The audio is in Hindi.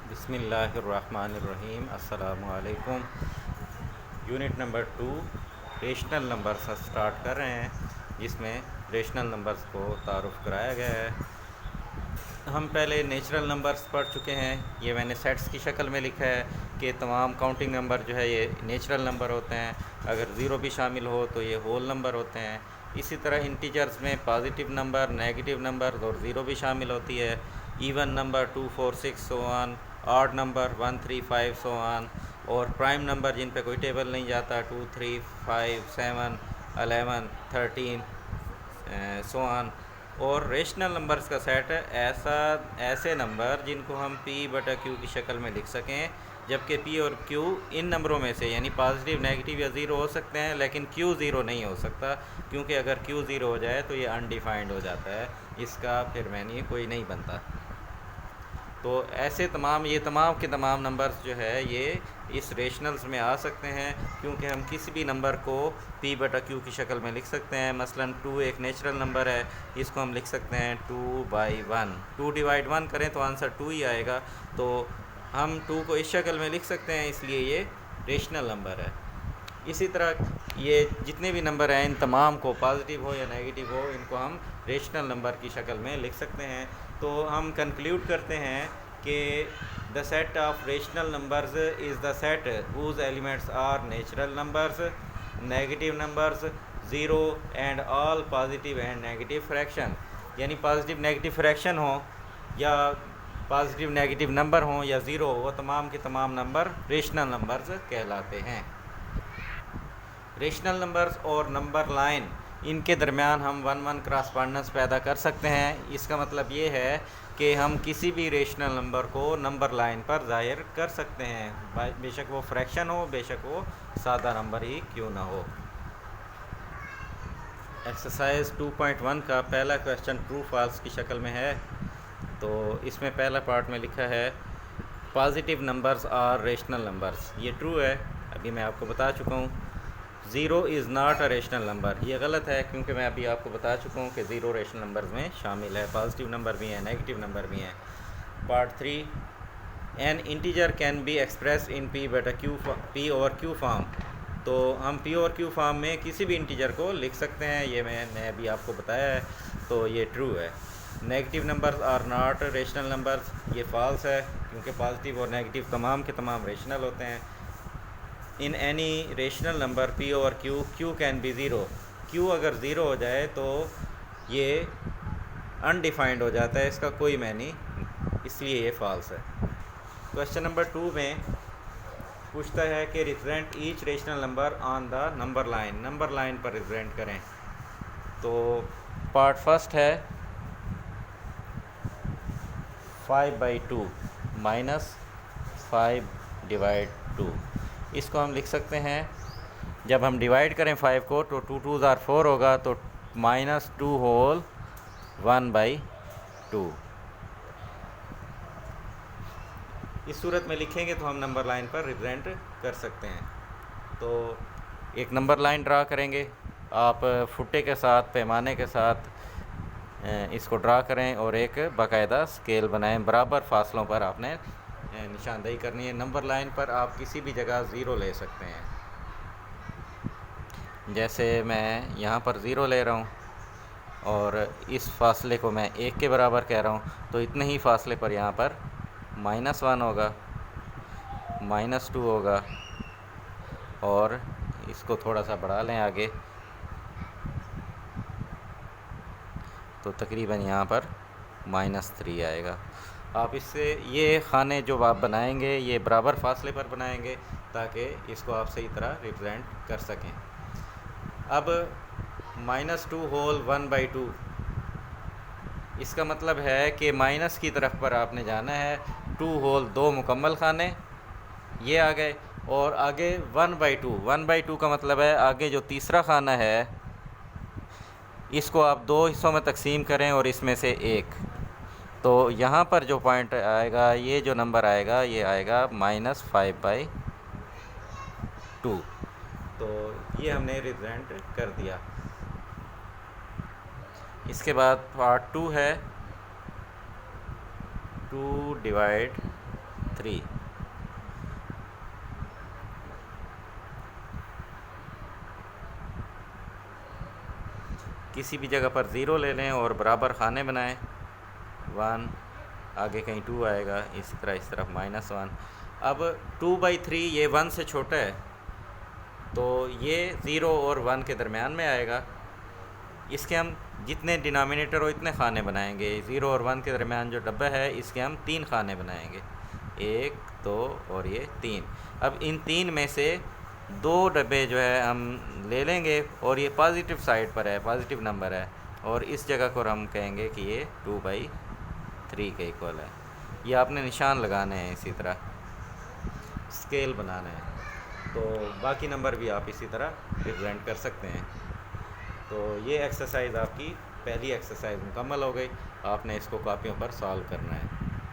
बिस्मिल्लाहिर्रहमानिर्रहीम। अस्सलामुअलैकुम। Unit number 2 rational numbers start कर रहे हैं, जिसमें रेशनल नंबर्स को तारुफ़ कराया गया है। हम पहले नेचुरल नंबर्स पढ़ चुके हैं। ये मैंने सेट्स की शक्ल में लिखा है कि तमाम काउंटिंग नंबर जो है ये नेचुरल नंबर होते हैं। अगर ज़ीरो भी शामिल हो तो ये होल नंबर होते हैं। इसी तरह इंटीजर्स में पॉजिटिव नंबर, नेगेटिव नंबर और ज़ीरो भी शामिल होती है। Even number 2, 4, 6 so on, odd number 1, 3, 5 so on, और प्राइम नंबर जिन पे कोई टेबल नहीं जाता 2, 3, 5, 7, 11, 13 सो ऑन। और रेशनल नंबर्स का सेट ऐसे नंबर जिनको हम p/q की शक्ल में लिख सकें, जबकि p और q इन नंबरों में से यानी पॉजिटिव, नेगेटिव या ज़ीरो हो सकते हैं, लेकिन q ज़ीरो नहीं हो सकता, क्योंकि अगर q ज़ीरो हो जाए तो ये अनडिफाइंड हो जाता है, इसका फिर मैंने कोई नहीं बनता। तो ऐसे ये तमाम के तमाम नंबर्स जो है ये इस रेशनल्स में आ सकते हैं, क्योंकि हम किसी भी नंबर को p/q की शक्ल में लिख सकते हैं। मसलन 2 एक नेचुरल नंबर है, इसको हम लिख सकते हैं 2/1। 2 डिवाइड 1 करें तो आंसर 2 ही आएगा, तो हम 2 को इस शक्ल में लिख सकते हैं, इसलिए ये रेशनल नंबर है। इसी तरह ये जितने भी नंबर हैं, इन तमाम को पॉजिटिव हो या नेगेटिव हो, इनको हम रेशनल नंबर की शक्ल में लिख सकते हैं। तो हम कंक्लूड करते हैं कि the set of rational numbers is the set whose elements are natural numbers, negative numbers, zero and all positive and negative fraction. यानी पॉजिटिव नेगेटिव फ्रैक्शन हो या पॉजिटिव नेगेटिव नंबर हो या ज़ीरो हो, वो तमाम के तमाम नंबर रेशनल नंबर्स कहलाते हैं। रेशनल नंबर्स और नंबर लाइन, इनके दरमियान हम 1-1 क्रॉसपोंडेंस पैदा कर सकते हैं। इसका मतलब ये है कि हम किसी भी रेशनल नंबर को नंबर लाइन पर ज़ाहिर कर सकते हैं, बेशक वो फ्रैक्शन हो, बेशक वो सादा नंबर ही क्यों ना हो। एक्सरसाइज 2.1 का पहला क्वेश्चन ट्रू फॉल्स की शक्ल में है। तो इसमें पहला पार्ट में लिखा है positive numbers are rational numbers. ये ट्रू है, अभी मैं आपको बता चुका हूँ। Zero is not a rational number, ये गलत है, क्योंकि मैं अभी आपको बता चुका हूँ कि ज़ीरो रेशनल नंबर्स में शामिल है। पॉजिटिव नंबर भी हैं, नेगेटिव नंबर भी हैं। Part 3, N integer can be express in p over q form. तो हम p और q फॉर्म में किसी भी इंटीजर को लिख सकते हैं, ये मैंने अभी आपको बताया है, तो ये ट्रू है। Negative numbers are not rational numbers, ये फॉल्स है, क्योंकि पॉजिटिव और नेगेटिव तमाम के तमाम रेशनल होते हैं। In any rational number p over q can be zero. q अगर ज़ीरो हो जाए तो ये अनडिफाइंड हो जाता है, इसका कोई मैनी, इसलिए ये फॉल्स है। क्वेश्चन नंबर 2 में पूछता है कि represent each rational number on the number line, number line पर रिप्रेजेंट करें। तो पार्ट फर्स्ट है 5/2 माइनस 5/2। इसको हम लिख सकते हैं, जब हम डिवाइड करें 5 को तो 2 2 ज़ार 4 होगा, तो -2 होल 1/2। इस सूरत में लिखेंगे तो हम नंबर लाइन पर रिप्रेजेंट कर सकते हैं। तो एक नंबर लाइन ड्रा करेंगे, आप फुट्टे के साथ, पैमाने के साथ इसको ड्रा करें और एक बाकायदा स्केल बनाएं। बराबर फासलों पर आपने निशानदेही करनी है। नंबर लाइन पर आप किसी भी जगह ज़ीरो ले सकते हैं, जैसे मैं यहाँ पर ज़ीरो ले रहा हूँ और इस फासले को मैं 1 के बराबर कह रहा हूँ, तो इतने ही फासले पर यहाँ पर -1 होगा, -2 होगा, और इसको थोड़ा सा बढ़ा लें आगे, तो तकरीबन यहाँ पर -3 आएगा। आप इससे ये खाने जो आप बनाएंगे ये बराबर फासले पर बनाएंगे, ताकि इसको आप सही तरह रिप्रेजेंट कर सकें। अब -2 होल 1/2, इसका मतलब है कि माइनस की तरफ पर आपने जाना है। 2 होल 2 मुकम्मल खाने ये आ गए, और आगे 1/2 का मतलब है आगे जो तीसरा खाना है इसको आप 2 हिस्सों में तकसीम करें और इसमें से एक, तो यहाँ पर जो पॉइंट आएगा, ये जो नंबर आएगा, ये आएगा -5/2। तो ये हमने रिप्रेजेंट कर दिया। इसके बाद पार्ट 2 है 2 डिवाइड 3। किसी भी जगह पर ज़ीरो ले लें और बराबर खाने बनाएं। 1, आगे कहीं 2 आएगा, इसी तरह इस तरफ -1। अब 2/3 ये 1 से छोटा है, तो ये 0 और 1 के दरमियान में आएगा। इसके हम जितने डिनोमिनेटर हो इतने खाने बनाएंगे। 0 और 1 के दरमियान जो डब्बा है इसके हम 3 खाने बनाएंगे, 1, 2 और ये 3। अब इन 3 में से 2 डब्बे जो है हम ले लेंगे और ये पॉजिटिव साइड पर है, पॉजिटिव नंबर है, और इस जगह को हम कहेंगे कि ये 2/3 के इक्वल है। ये आपने निशान लगाने हैं, इसी तरह स्केल बनाना है। तो बाकी नंबर भी आप इसी तरह रिप्रेजेंट कर सकते हैं। तो ये एक्सरसाइज आपकी पहली एक्सरसाइज मुकम्मल हो गई। आपने इसको कॉपियों पर सॉल्व करना है।